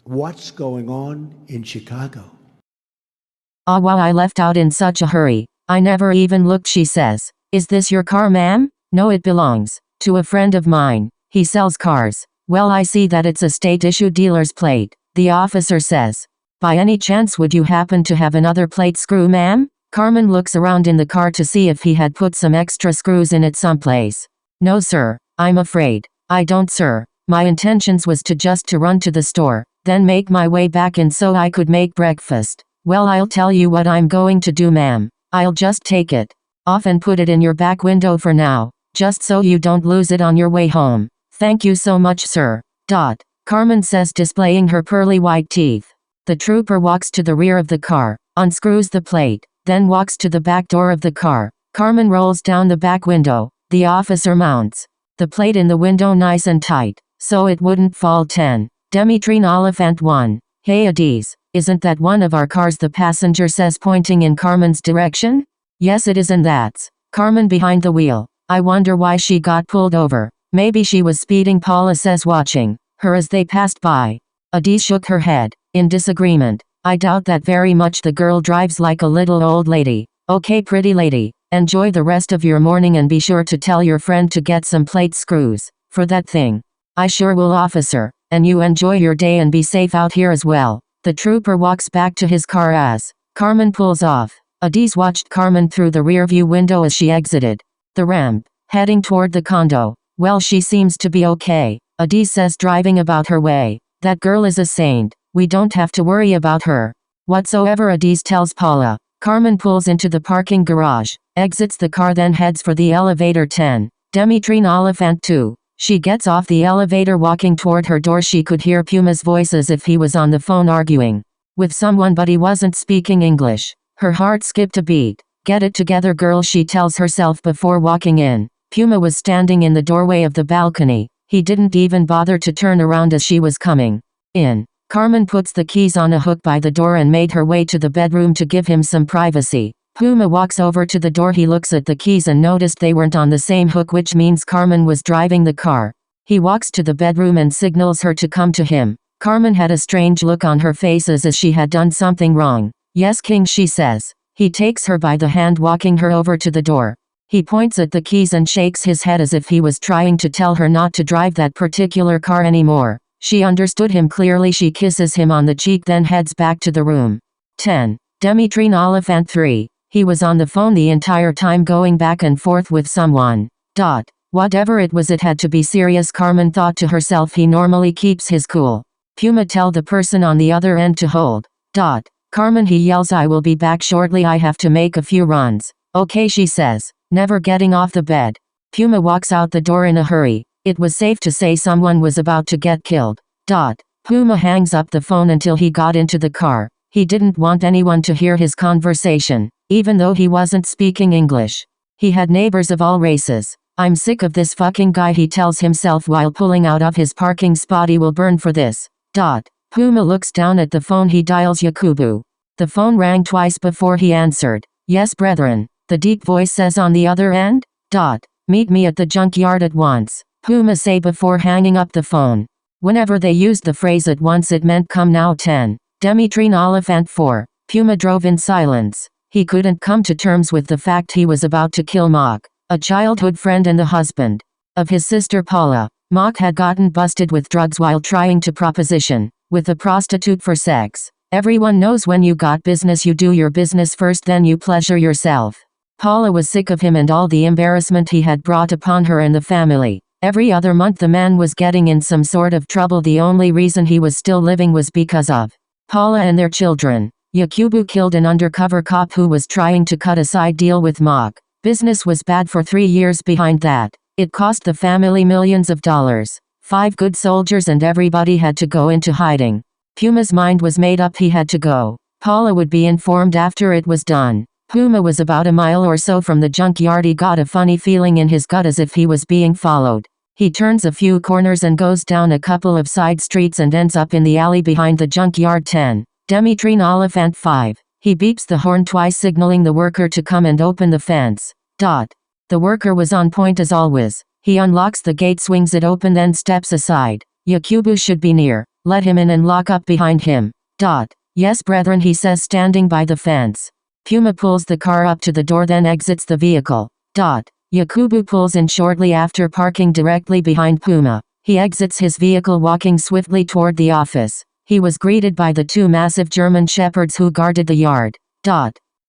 What's going on in Chicago? Ah, wow, I left out in such a hurry. I never even looked, she says. Is this your car, ma'am? No, it belongs to a friend of mine. He sells cars. Well, I see that it's a state-issued dealer's plate, the officer says. By any chance would you happen to have another plate screw, ma'am? Carmen looks around in the car to see if he had put some extra screws in it someplace. No, sir. I'm afraid I don't, sir. My intentions was to run to the store, then make my way back in so I could make breakfast. Well, I'll tell you what I'm going to do, ma'am. I'll just take it off and put it in your back window for now, just so you don't lose it on your way home. Thank you so much, sir. Carmen says, displaying her pearly white teeth. The trooper walks to the rear of the car, unscrews the plate, then walks to the back door of the car. Carmen rolls down the back window. The officer mounts the plate in the window nice and tight, so it wouldn't fall. 10. Dimitri Oliphant 1. Hey Adiz, isn't that one of our cars, the passenger says, pointing in Carmen's direction? Yes it is, and that's Carmen behind the wheel. I wonder why she got pulled over. Maybe she was speeding, Paula says, watching her as they passed by. Adiz shook her head in disagreement. I doubt that very much. The girl drives like a little old lady. Okay, pretty lady, enjoy the rest of your morning and be sure to tell your friend to get some plate screws for that thing. I sure will, officer, and you enjoy your day and be safe out here as well. The trooper walks back to his car as Carmen pulls off. Adiz watched Carmen through the rearview window as she exited the ramp, heading toward the condo. Well, she seems to be okay, Adiz says, driving about her way. That girl is a saint. We don't have to worry about her whatsoever, Adiz tells Paula. Carmen pulls into the parking garage, exits the car, then heads for the elevator. 10. Dimitri Oliphant 2. She gets off the elevator, walking toward her door. She could hear Puma's voice as if he was on the phone arguing with someone, but he wasn't speaking English. Her heart skipped a beat. Get it together, girl, she tells herself before walking in. Puma was standing in the doorway of the balcony. He didn't even bother to turn around as she was coming in. Carmen puts the keys on a hook by the door and made her way to the bedroom to give him some privacy. Puma walks over to the door. He looks at the keys and noticed they weren't on the same hook, which means Carmen was driving the car. He walks to the bedroom and signals her to come to him. Carmen had a strange look on her face as if she had done something wrong. Yes, King, she says. He takes her by the hand, walking her over to the door. He points at the keys and shakes his head as if he was trying to tell her not to drive that particular car anymore. She understood him clearly. She kisses him on the cheek, then heads back to the room. 10. Dimitri Oliphant 3. He was on the phone the entire time, going back and forth with someone. Whatever it was, it had to be serious, Carmen thought to herself. He normally keeps his cool. Puma, tell the person on the other end to hold. Carmen, he yells, I will be back shortly. I have to make a few runs. Okay, she says, never getting off the bed. Puma walks out the door in a hurry. It was safe to say someone was about to get killed. Puma hangs up the phone until he got into the car. He didn't want anyone to hear his conversation, even though he wasn't speaking English. He had neighbors of all races. I'm sick of this fucking guy, he tells himself while pulling out of his parking spot. He will burn for this. Puma looks down at the phone. He dials Yakubu. The phone rang twice before he answered. Yes, brethren, the deep voice says on the other end. Meet me at the junkyard at once, Puma say before hanging up the phone. Whenever they used the phrase at once, it meant come now. 10. Dimitri Oliphant 4. Puma drove in silence. He couldn't come to terms with the fact he was about to kill Mock, a childhood friend and the husband of his sister Paula. Mock had gotten busted with drugs while trying to proposition with a prostitute for sex. Everyone knows when you got business, you do your business first, then you pleasure yourself. Paula was sick of him and all the embarrassment he had brought upon her and the family. Every other month the man was getting in some sort of trouble. The only reason he was still living was because of Paula and their children. Yakubu killed an undercover cop who was trying to cut a side deal with Mock. Business was bad for 3 years behind that. It cost the family millions of dollars. 5 good soldiers and everybody had to go into hiding. Puma's mind was made up. He had to go. Paula would be informed after it was done. Puma was about a mile or so from the junkyard. He got a funny feeling in his gut as if he was being followed. He turns a few corners and goes down a couple of side streets and ends up in the alley behind the junkyard. 10. Dimitri Oliphant 5. He beeps the horn twice, signaling the worker to come and open the fence. The worker was on point as always. He unlocks the gate, swings it open, then steps aside. Yakubu should be near. Let him in and lock up behind him. Yes, brethren, he says, standing by the fence. Puma pulls the car up to the door, then exits the vehicle. Yakubu pulls in shortly after, parking directly behind Puma. He exits his vehicle, walking swiftly toward the office. He was greeted by the 2 massive German shepherds who guarded the yard.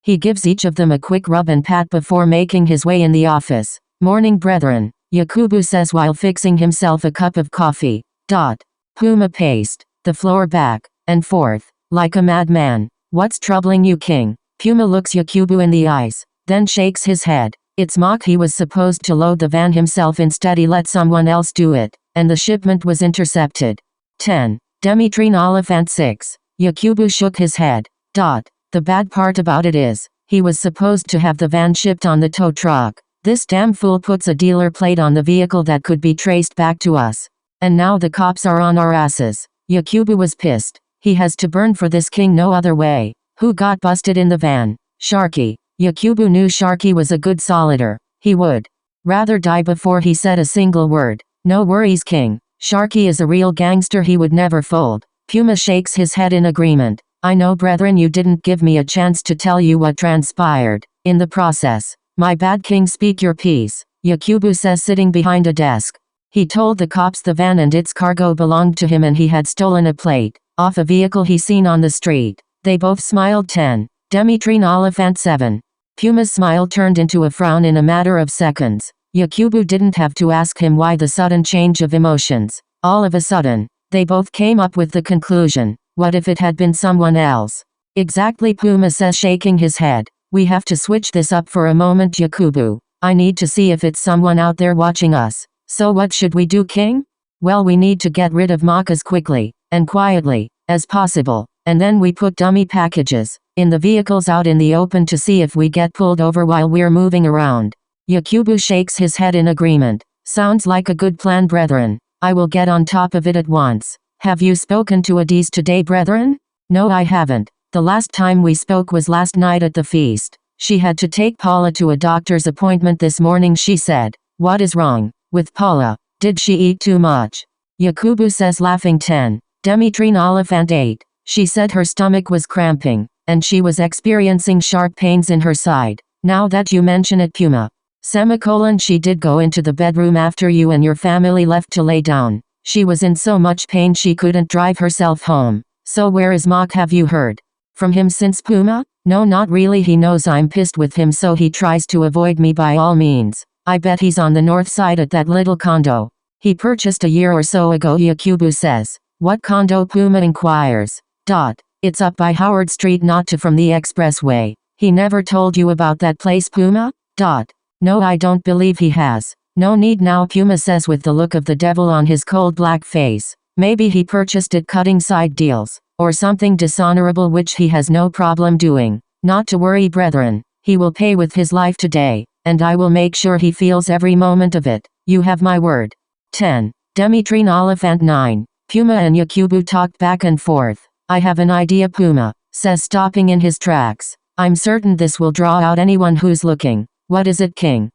He gives each of them a quick rub and pat before making his way in the office. Morning, brethren, Yakubu says while fixing himself a cup of coffee. Puma paced the floor back and forth like a madman. What's troubling you, King? Puma looks Yakubu in the eyes, then shakes his head. It's mock. He was supposed to load the van himself, instead he let someone else do it, and the shipment was intercepted. 10. Demitrine Oliphant 6. Yakubu shook his head. The bad part about it is, he was supposed to have the van shipped on the tow truck. This damn fool puts a dealer plate on the vehicle that could be traced back to us. And now the cops are on our asses. Yakubu was pissed. He has to burn for this, King, no other way. Who got busted in the van? Sharky. Yakubu knew Sharky was a good solider. He would rather die before he said a single word. No worries, King. Sharky is a real gangster, he would never fold. Puma shakes his head in agreement. I know, brethren, you didn't give me a chance to tell you what transpired in the process. My bad, King, speak your piece. Yakubu says, sitting behind a desk. He told the cops the van and its cargo belonged to him and he had stolen a plate off a vehicle he seen on the street. They both smiled. 10. Demitrine Oliphant 7. Puma's smile turned into a frown in a matter of seconds. Yakubu didn't have to ask him why the sudden change of emotions. All of a sudden, they both came up with the conclusion. What if it had been someone else? Exactly, Puma says, shaking his head. We have to switch this up for a moment, Yakubu. I need to see if it's someone out there watching us. So what should we do, King? Well, we need to get rid of Mock as quickly and quietly as possible. And then we put dummy packages in the vehicles out in the open to see if we get pulled over while we're moving around. Yakubu shakes his head in agreement. Sounds like a good plan, brethren. I will get on top of it at once. Have you spoken to Adis today, brethren? No, I haven't. The last time we spoke was last night at the feast. She had to take Paula to a doctor's appointment this morning, she said. What is wrong with Paula? Did she eat too much? Yakubu says, laughing. 10. Demitrine Oliphant 8. She said her stomach was cramping, and she was experiencing sharp pains in her side. Now that you mention it, Puma. She did go into the bedroom after you and your family left to lay down. She was in so much pain she couldn't drive herself home. So where is Mock? Have you heard from him since, Puma? No, not really. He knows I'm pissed with him, so he tries to avoid me by all means. I bet he's on the north side at that little condo he purchased a year or so ago, Yakubu says. What condo? Puma inquires. It's up by Howard Street, not too from the expressway. He never told you about that place, Puma? No, I don't believe he has. No need now, Puma says with the look of the devil on his cold black face. Maybe he purchased it cutting side deals, or something dishonorable which he has no problem doing. Not to worry, brethren. He will pay with his life today, and I will make sure he feels every moment of it. You have my word. 10. Demitrine Oliphant 9. Puma and Yakubu talked back and forth. I have an idea, Puma says, stopping in his tracks. I'm certain this will draw out anyone who's looking. What is it, King?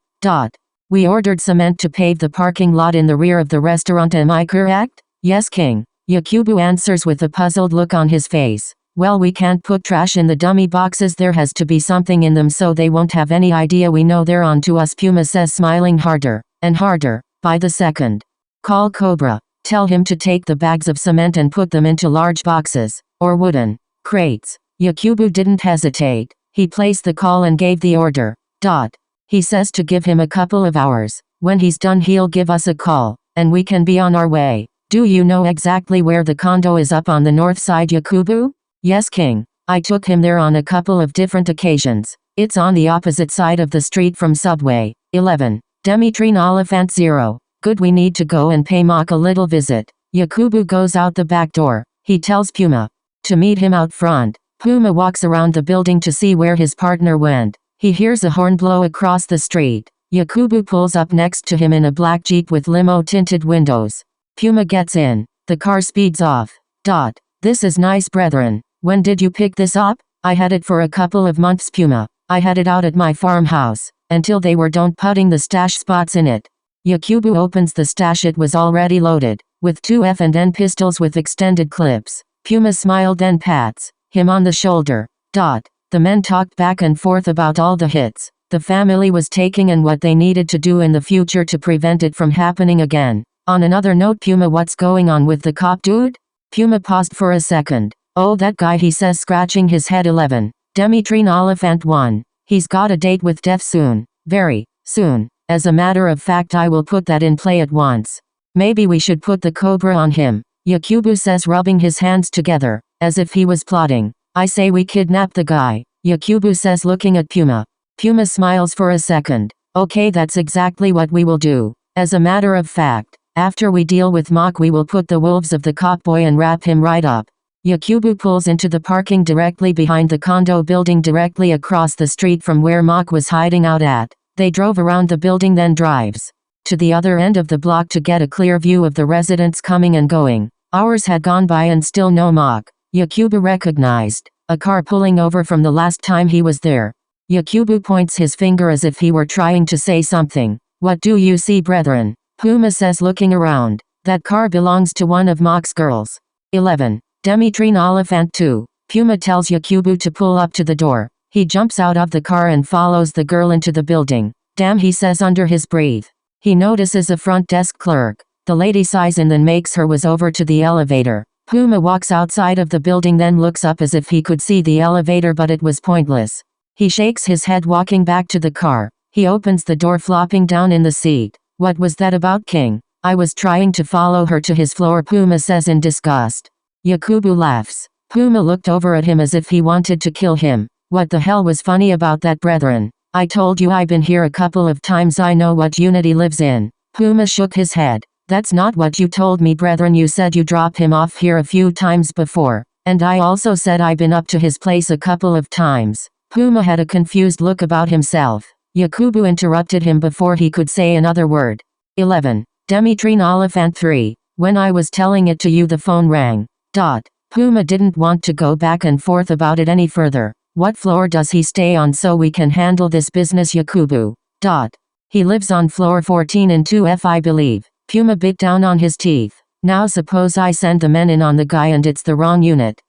We ordered cement to pave the parking lot in the rear of the restaurant, am I correct? Yes, King. Yakubu answers with a puzzled look on his face. Well, we can't put trash in the dummy boxes, there has to be something in them so they won't have any idea we know they're on to us, Puma says, smiling harder and harder by the second. Call Cobra. Tell him to take the bags of cement and put them into large boxes, or wooden crates. Yakubu didn't hesitate. He placed the call and gave the order. He says to give him a couple of hours. When he's done, he'll give us a call, and we can be on our way. Do you know exactly where the condo is? Up on the north side, Yakubu? Yes, King. I took him there on a couple of different occasions. It's on the opposite side of the street from Subway. 11. Demitrine Oliphant 0. Good, we need to go and pay Mock a little visit. Yakubu goes out the back door. He tells Puma to meet him out front. Puma walks around the building to see where his partner went. He hears a horn blow across the street. Yakubu pulls up next to him in a black Jeep with limo-tinted windows. Puma gets in. The car speeds off. This is nice, brethren. When did you pick this up? I had it for a couple of months, Puma. I had it out at my farmhouse, until they were done putting the stash spots in it. Yakubu opens the stash. It was already loaded. with 2 F&N pistols with extended clips. Puma smiled then pats him on the shoulder. The men talked back and forth about all the hits the family was taking and what they needed to do in the future to prevent it from happening again. On another note, Puma, what's going on with the cop dude? Puma paused for a second. Oh, that guy, he says, scratching his head. 11. Dimitri Oliphant 1. He's got a date with death soon. Very soon. As a matter of fact, I will put that in play at once. Maybe we should put the cobra on him, Yakubu says, rubbing his hands together, as if he was plotting. I say we kidnap the guy, Yakubu says, looking at Puma. Puma smiles for a second. Okay, that's exactly what we will do. As a matter of fact, after we deal with Mock, we will put the wolves of the cop boy and wrap him right up. Yakubu pulls into the parking directly behind the condo building directly across the street from where Mock was hiding out at. They drove around the building, then drives to the other end of the block to get a clear view of the residents coming and going. Hours had gone by and still no Mock. Yakubu recognized a car pulling over from the last time he was there. Yakubu points his finger as if he were trying to say something. What do you see, brethren? Puma says, looking around. That car belongs to one of Mock's girls. 11. Dimitri Oliphant 2. Puma tells Yakubu to pull up to the door. He jumps out of the car and follows the girl into the building. Damn, he says under his breath. He notices a front desk clerk. The lady sighs and then makes her way over to the elevator. Puma walks outside of the building, then looks up as if he could see the elevator, but it was pointless. He shakes his head, walking back to the car. He opens the door, flopping down in the seat. What was that about, King? I was trying to follow her to his floor, Puma says in disgust. Yakubu laughs. Puma looked over at him as if he wanted to kill him. What the hell was funny about that, brethren? I told you I've been here a couple of times. I know what unity lives in. Puma shook his head. That's not what you told me, brethren. You said you dropped him off here a few times before. And I also said I've been up to his place a couple of times. Puma had a confused look about himself. Yakubu interrupted him before he could say another word. 11. Dimitri Oliphant 3. When I was telling it to you, the phone rang. Puma didn't want to go back and forth about it any further. What floor does he stay on so we can handle this business, Yakubu? He lives on floor 14 in 2F, I believe. Puma bit down on his teeth. Now suppose I send the men in on the guy and it's the wrong unit.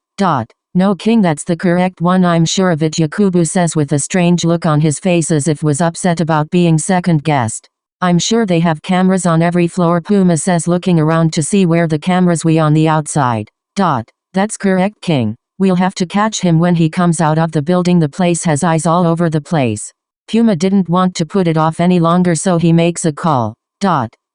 No, King, that's the correct one, I'm sure of it, Yakubu says with a strange look on his face as if was upset about being second guessed. I'm sure they have cameras on every floor, Puma says, looking around to see where the cameras we on the outside. That's correct, King. We'll have to catch him when he comes out of the building. The place has eyes all over the place. Puma didn't want to put it off any longer, so he makes a call.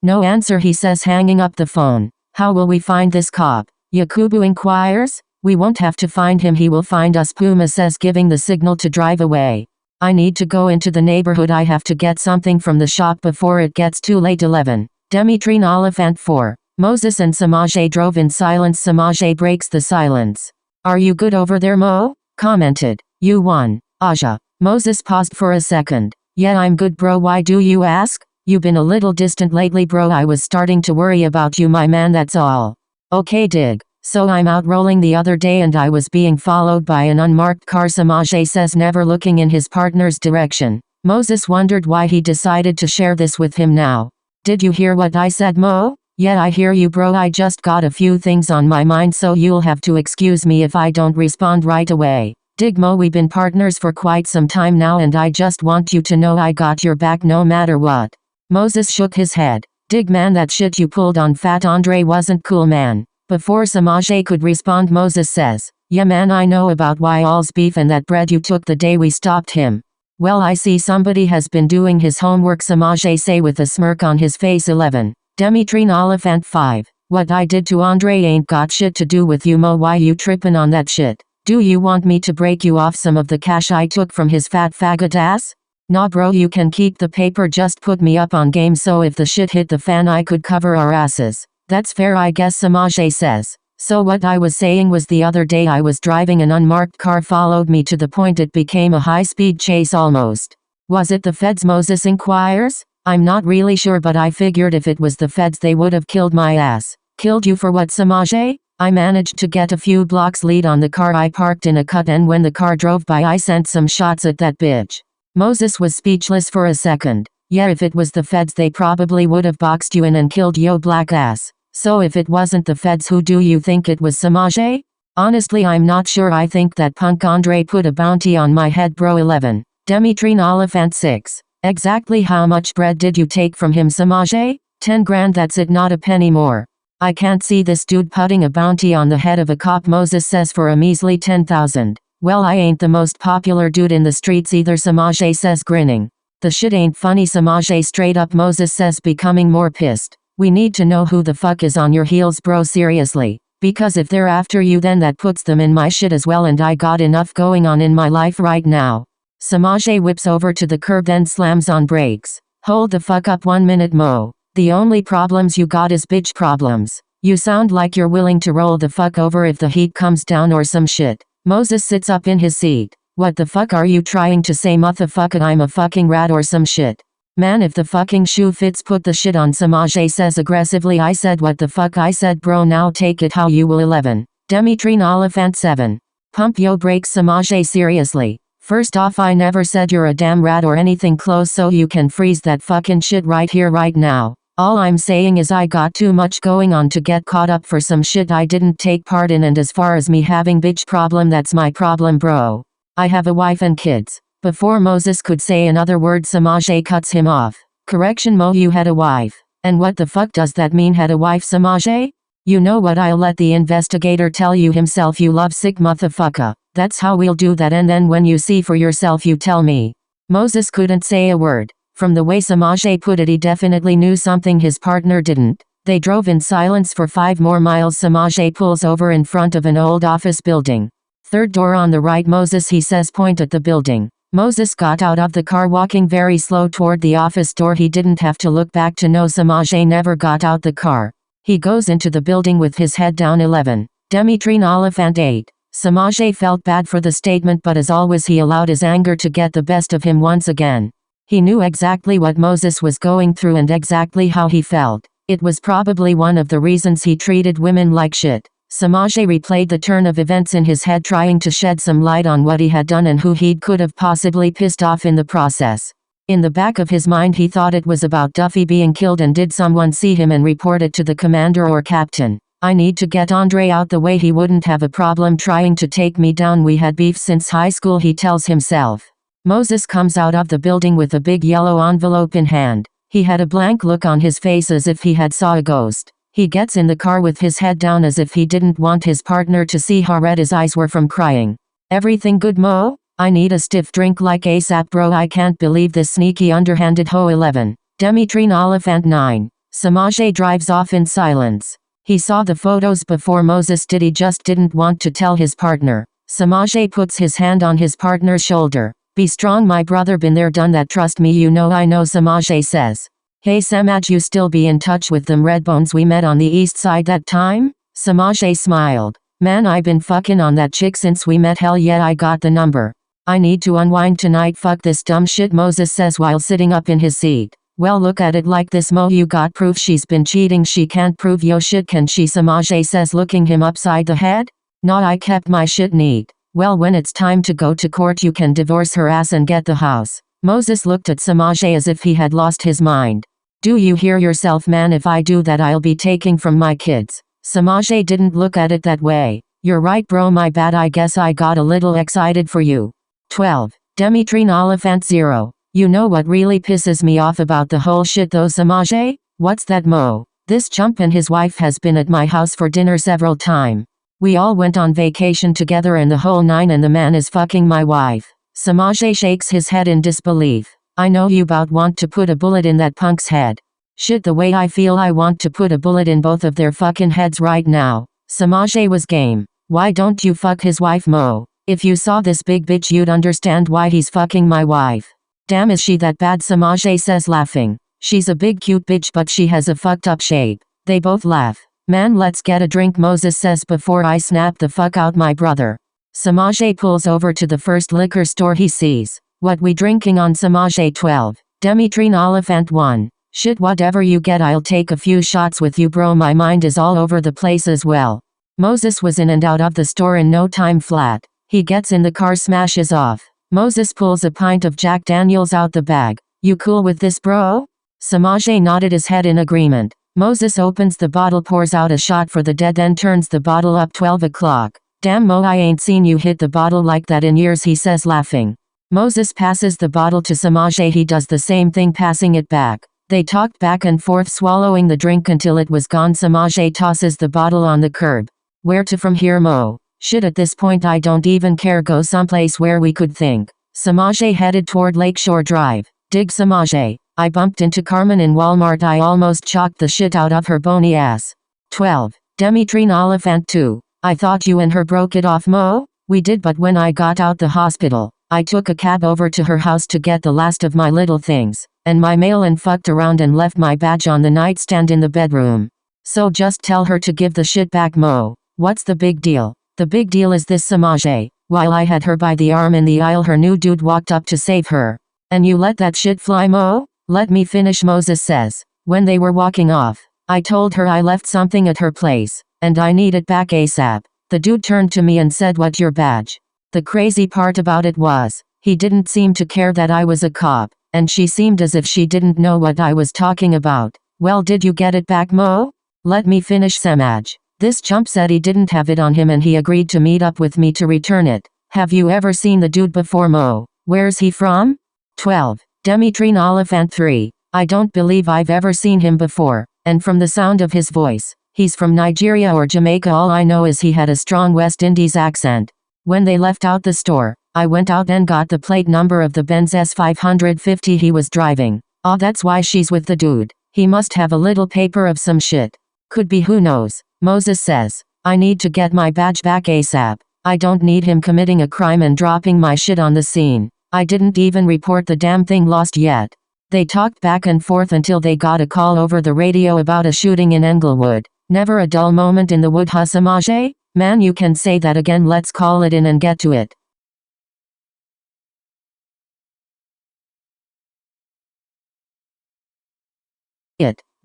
No answer, he says, hanging up the phone. How will we find this cop? Yakubu inquires. We won't have to find him, he will find us, Puma says, giving the signal to drive away. I need to go into the neighborhood. I have to get something from the shop before it gets too late. 11. Dimitri Oliphant 4. Moses and Samaje drove in silence. Samaje breaks the silence. Are you good over there, Mo? Commented. You won. Aja. Moses paused for a second. Yeah, I'm good, bro. Why do you ask? You been a little distant lately, bro. I was starting to worry about you, my man, that's all. Okay, dig. So I'm out rolling the other day and I was being followed by an unmarked car, Samaje says, never looking in his partner's direction. Moses wondered why he decided to share this with him now. Did you hear what I said, Mo? Yeah, I hear you, bro. I just got a few things on my mind, so you'll have to excuse me if I don't respond right away. Dig, Mo, we've been partners for quite some time now and I just want you to know I got your back no matter what. Moses shook his head. Dig, man, that shit you pulled on Fat Andre wasn't cool, man. Before Samaje could respond, Moses says, yeah, man, I know about Wyall's beef and that bread you took the day we stopped him. Well, I see somebody has been doing his homework, Samaje say with a smirk on his face. 11. Dimitri Oliphant 5. What I did to Andre ain't got shit to do with you, Mo. Why you trippin' on that shit? Do you want me to break you off some of the cash I took from his fat faggot ass? Nah, bro, you can keep the paper, just put me up on game so if the shit hit the fan I could cover our asses. That's fair, I guess, Samaje says. So what I was saying was, the other day I was driving an unmarked car followed me to the point it became a high-speed chase almost. Was it the feds, Moses inquires? I'm not really sure, but I figured if it was the feds they would have killed my ass. Killed you for what, Samaje? I managed to get a few blocks lead on the car I parked in a cut, and when the car drove by I sent some shots at that bitch. Moses was speechless for a second. Yeah, if it was the feds they probably would have boxed you in and killed yo black ass. So if it wasn't the feds, who do you think it was, Samaje? Honestly, I'm not sure. I think that punk Andre put a bounty on my head, bro. 11. Dimitri Oliphant 6. Exactly how much bread did you take from him, Samaje? 10 grand, that's it, not a penny more. I can't see this dude putting a bounty on the head of a cop, Moses says, for a measly 10,000. Well, I ain't the most popular dude in the streets either, Samaje says, grinning. The shit ain't funny, Samaje, straight up, Moses says, becoming more pissed. We need to know who the fuck is on your heels, bro, seriously. Because if they're after you, then that puts them in my shit as well, and I got enough going on in my life right now. Samaje whips over to the curb, then slams on brakes. Hold the fuck up 1 minute, Mo. The only problems you got is bitch problems. You sound like you're willing to roll the fuck over if the heat comes down or some shit. Moses sits up in his seat. What the fuck are you trying to say, motherfucker? I'm a fucking rat or some shit. Man, if the fucking shoe fits, put the shit on, Samaje says aggressively. I said what the fuck I said, bro, now take it how you will. 11. Dimitri Oliphant 7. Pump yo brakes, Samaje, seriously. First off, I never said you're a damn rat or anything close, so you can freeze that fucking shit right here right now. All I'm saying is I got too much going on to get caught up for some shit I didn't take part in, and as far as me having bitch problem, that's my problem, bro. I have a wife and kids. Before Moses could say another word, Samaje cuts him off. Correction, Mo, you had a wife. And what the fuck does that mean, had a wife, Samaje? You know what, I'll let the investigator tell you himself, you lovesick motherfucker. That's how we'll do that, and then when you see for yourself you tell me. Moses couldn't say a word. From the way Samaje put it, he definitely knew something his partner didn't. They drove in silence for 5 more miles. Samaje pulls over in front of an old office building. Third door on the right, Moses, he says, point at the building. Moses got out of the car, walking very slow toward the office door. He didn't have to look back to know Samaje never got out the car. He goes into the building with his head down. 11. Dimitri Oliphant 8. Samaje felt bad for the statement, but as always he allowed his anger to get the best of him once again. He knew exactly what Moses was going through and exactly how he felt. It was probably one of the reasons he treated women like shit. Samaje replayed the turn of events in his head, trying to shed some light on what he had done and who he could have possibly pissed off in the process. In the back of his mind he thought it was about Duffy being killed, and did someone see him and report it to the commander or captain? I need to get Andre out the way, he wouldn't have a problem trying to take me down, we had beef since high school, he tells himself. Moses comes out of the building with a big yellow envelope in hand. He had a blank look on his face as if he had saw a ghost. He gets in the car with his head down as if he didn't want his partner to see how red his eyes were from crying. Everything good, Mo? I need a stiff drink like ASAP, bro. I can't believe this sneaky underhanded hoe. 11. Dimitri Oliphant 9. Samaje drives off in silence. He saw the photos before Moses did. He just didn't want to tell his partner. Samaje puts his hand on his partner's shoulder. Be strong, my brother, been there done that, trust me, you know I know, Samaje says. Hey Samaj, you still be in touch with them redbones we met on the east side that time? Samaje smiled. Man, I been fucking on that chick since we met, hell yeah, I got the number. I need to unwind tonight, fuck this dumb shit, Moses says while sitting up in his seat. Well, look at it like this, Mo, you got proof she's been cheating, she can't prove yo shit, can she? Samaje says, looking him upside the head. Not, I kept my shit neat. Well, when it's time to go to court you can divorce her ass and get the house. Moses looked at Samaje as if he had lost his mind. Do you hear yourself, man? If I do that I'll be taking from my kids. Samaje didn't look at it that way. You're right, bro, my bad, I guess I got a little excited for you. 12. Dimitri Oliphant 0. You know what really pisses me off about the whole shit though, Samaje? What's that, Mo? This chump and his wife has been at my house for dinner several times. We all went on vacation together and the whole nine, and the man is fucking my wife. Samaje shakes his head in disbelief. I know you bout want to put a bullet in that punk's head. Shit, the way I feel I want to put a bullet in both of their fucking heads right now. Samaje was game. Why don't you fuck his wife, Mo? If you saw this big bitch you'd understand why he's fucking my wife. Damn, is she that bad? Samaje says, laughing. She's a big cute bitch, but she has a fucked up shape. They both laugh. Man, let's get a drink, Moses says before I snap the fuck out my brother. Samaje pulls over to the first liquor store he sees. What we drinking on, Samaje? 12. Dimitri Oliphant 1. Shit, whatever you get, I'll take a few shots with you, bro, my mind is all over the place as well. Moses was in and out of the store in no time flat. He gets in the car, smashes off. Moses pulls a pint of Jack Daniels out the bag. You cool with this, bro? Samaje nodded his head in agreement. Moses opens the bottle, pours out a shot for the dead, then turns the bottle up. 12 o'clock. Damn Mo, I ain't seen you hit the bottle like that in years, he says laughing. Moses passes the bottle to Samajay. He does the same thing, passing it back. They talked back and forth, swallowing the drink until it was gone. Samajay tosses the bottle on the curb. Where to from here, Mo? Shit, at this point I don't even care. Go someplace where we could think. Samajay headed toward Lakeshore Drive. Dig Samajay. I bumped into Carmen in Walmart. I almost chalked the shit out of her bony ass. 12. Demitrine Oliphant 2. I thought you and her broke it off, Mo? We did, but when I got out the hospital, I took a cab over to her house to get the last of my little things, and my mail, and fucked around and left my badge on the nightstand in the bedroom. So just tell her to give the shit back, Mo. What's the big deal? The big deal is this, Samajay. While I had her by the arm in the aisle, her new dude walked up to save her. And you let that shit fly, Mo? Let me finish, Moses says. When they were walking off, I told her I left something at her place, and I need it back ASAP. The dude turned to me and said, "What, your badge?" The crazy part about it was, he didn't seem to care that I was a cop, and she seemed as if she didn't know what I was talking about. Well, did you get it back, Mo? Let me finish, Samaj. This chump said he didn't have it on him and he agreed to meet up with me to return it. Have you ever seen the dude before, Mo? Where's he from? 12. Demitrine Oliphant 3. I don't believe I've ever seen him before, and from the sound of his voice, he's from Nigeria or Jamaica. All I know is he had a strong West Indies accent. When they left out the store, I went out and got the plate number of the Benz S550 he was driving. Oh, that's why she's with the dude. He must have a little paper of some shit. Could be, who knows? Moses says, I need to get my badge back ASAP. I don't need him committing a crime and dropping my shit on the scene. I didn't even report the damn thing lost yet. They talked back and forth until they got a call over the radio about a shooting in Englewood. Never a dull moment in the wood, huh, Samajay? Man, you can say that again. Let's call it in and get to it.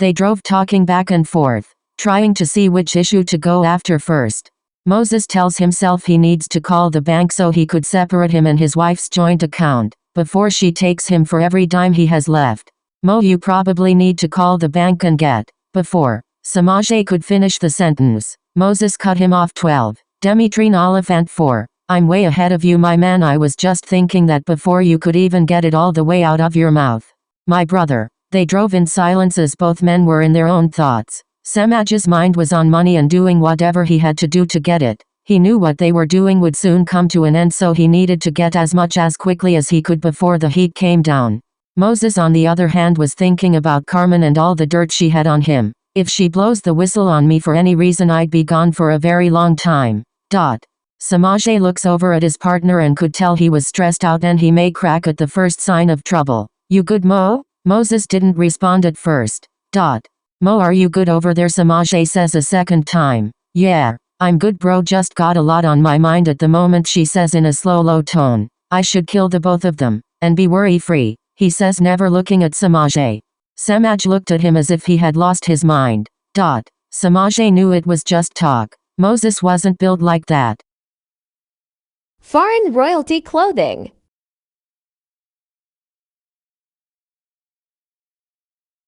They drove talking back and forth, trying to see which issue to go after first. Moses tells himself he needs to call the bank so he could separate him and his wife's joint account, before she takes him for every dime he has left. Mo, you probably need to call the bank and get. Before Samajay could finish the sentence, Moses cut him off. 12. Demitrine Oliphant 4. I'm way ahead of you, my man. I was just thinking that before you could even get it all the way out of your mouth. My brother. They drove in silence as both men were in their own thoughts. Samaj's mind was on money and doing whatever he had to do to get it. He knew what they were doing would soon come to an end, so he needed to get as much as quickly as he could before the heat came down. Moses, on the other hand, was thinking about Carmen and all the dirt she had on him. If she blows the whistle on me for any reason, I'd be gone for a very long time. Samajay looks over at his partner and could tell he was stressed out, and he may crack at the first sign of trouble. You good, Mo? Moses didn't respond at first. Mo, are you good over there? Samajay says a second time. Yeah, I'm good, bro, just got a lot on my mind at the moment, she says in a slow, low tone. I should kill the both of them, and be worry-free, he says, never looking at Samajay. Samaj looked at him as if he had lost his mind. Samajay knew it was just talk. Moses wasn't built like that. Foreign royalty clothing.